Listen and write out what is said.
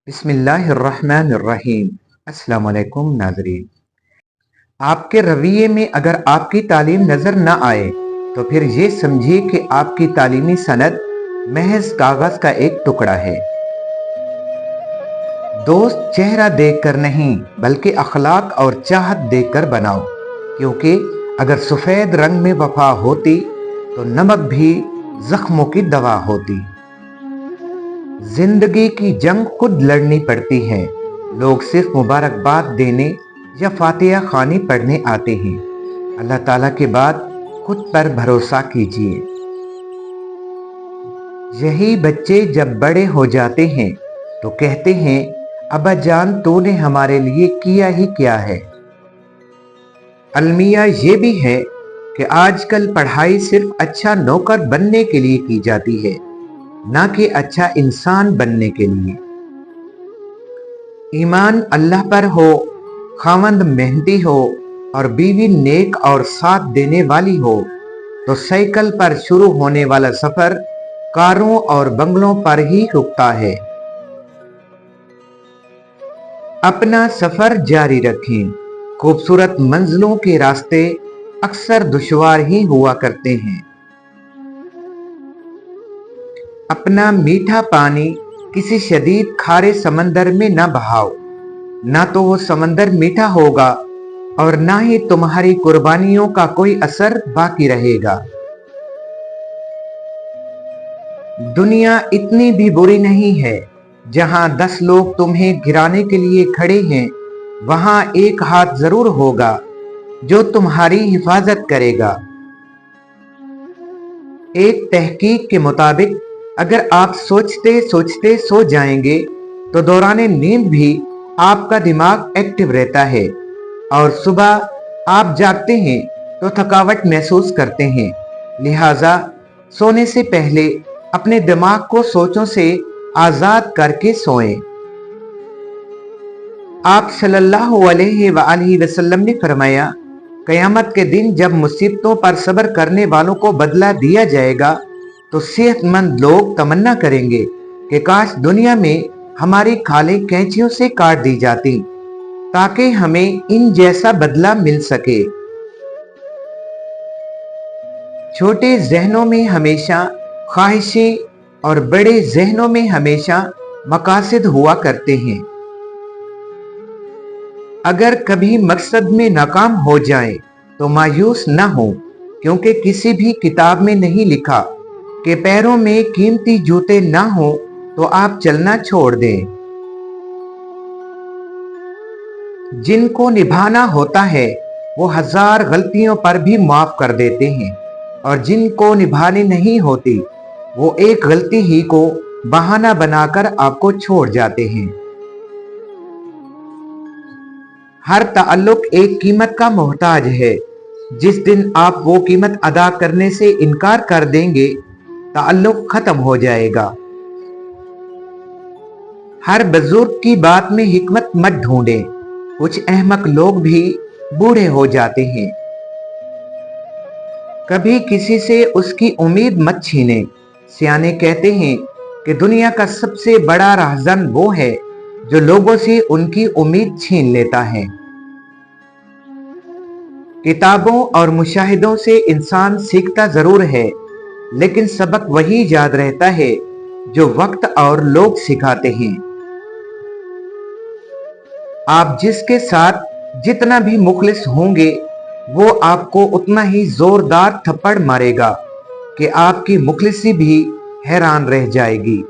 बिस्मिल्लाहिर्रहमानिर्रहीम। अस्सलाम वालेकुम नाज़रीन। आपके रवैये में अगर आपकी तालीम नज़र न आए तो फिर ये समझिए कि आपकी तालीमी सनद महज कागज़ का एक टुकड़ा है। दोस्त चेहरा देखकर नहीं बल्कि अखलाक और चाहत देखकर बनाओ, क्योंकि अगर सफ़ेद रंग में वफा होती तो नमक भी जख्मों की दवा होती। जिंदगी की जंग खुद लड़नी पड़ती है। लोग सिर्फ मुबारकबाद देने या फातिहा खानी पढ़ने आते हैं। अल्लाह ताला के बाद खुद पर भरोसा कीजिए। यही बच्चे जब बड़े हो जाते हैं तो कहते हैं, अब्बा जान तूने हमारे लिए किया ही क्या है। अलमिया ये भी है कि आजकल पढ़ाई सिर्फ अच्छा नौकर बनने के लिए की जाती है, ना कि अच्छा इंसान बनने के लिए। ईमान अल्लाह पर हो, खावंद मेहनती हो और बीवी नेक और साथ देने वाली हो तो साइकिल पर शुरू होने वाला सफर कारों और बंगलों पर ही रुकता है। अपना सफर जारी रखें। खूबसूरत मंजिलों के रास्ते अक्सर दुश्वार ही हुआ करते हैं। अपना मीठा पानी किसी शदीद खारे समंदर में न बहाओ, ना तो वो समंदर मीठा होगा और ना ही तुम्हारी कुर्बानियों का कोई असर बाकी रहेगा। दुनिया इतनी भी बुरी नहीं है। जहां 10 लोग तुम्हें गिराने के लिए खड़े हैं, वहां एक हाथ जरूर होगा जो तुम्हारी हिफाजत करेगा। एक तहकीक के मुताबिक अगर आप सोचते सोचते सो जाएंगे तो दौराने नींद भी आपका दिमाग एक्टिव रहता है और सुबह आप जागते हैं तो थकावट महसूस करते हैं। लिहाजा सोने से पहले अपने दिमाग को सोचों से आजाद करके सोएं। आप सल्लल्लाहु अलैहि वसल्लम ने फरमाया, क़यामत के दिन जब मुसीबतों पर सब्र करने वालों को बदला दिया जाएगा तो सेहतमंद लोग तमन्ना करेंगे कि काश दुनिया में हमारी खालें कैंचियों से काट दी जाती ताकि हमें इन जैसा बदला मिल सके। छोटे जहनों में हमेशा ख्वाहिशें और बड़े जहनों में हमेशा मकासद हुआ करते हैं। अगर कभी मकसद में नाकाम हो जाए तो मायूस न हो, क्योंकि किसी भी किताब में नहीं लिखा कि पैरों में कीमती जूते ना हो तो आप चलना छोड़ दें। जिनको निभाना होता है वो 1000 गलतियों पर भी माफ कर देते हैं और जिनको निभानी नहीं होती वो एक गलती ही को बहाना बनाकर आपको छोड़ जाते हैं। हर ताल्लुक एक कीमत का मोहताज है। जिस दिन आप वो कीमत अदा करने से इनकार कर देंगे, ताल्लुक खत्म हो जाएगा। हर बुजुर्ग की बात में हिकमत मत ढूंढें। कुछ अहमक लोग भी बूढ़े हो जाते हैं। कभी किसी से उसकी उम्मीद मत छीनें। सियाने कहते हैं कि दुनिया का सबसे बड़ा राहज़न वो है जो लोगों से उनकी उम्मीद छीन लेता है। किताबों और मुशाहिदों से इंसान सीखता जरूर है, लेकिन सबक वही याद रहता है जो वक्त और लोग सिखाते हैं। आप जिसके साथ जितना भी मुखलिस होंगे वो आपको उतना ही जोरदार थप्पड़ मारेगा कि आपकी मुखलिसी भी हैरान रह जाएगी।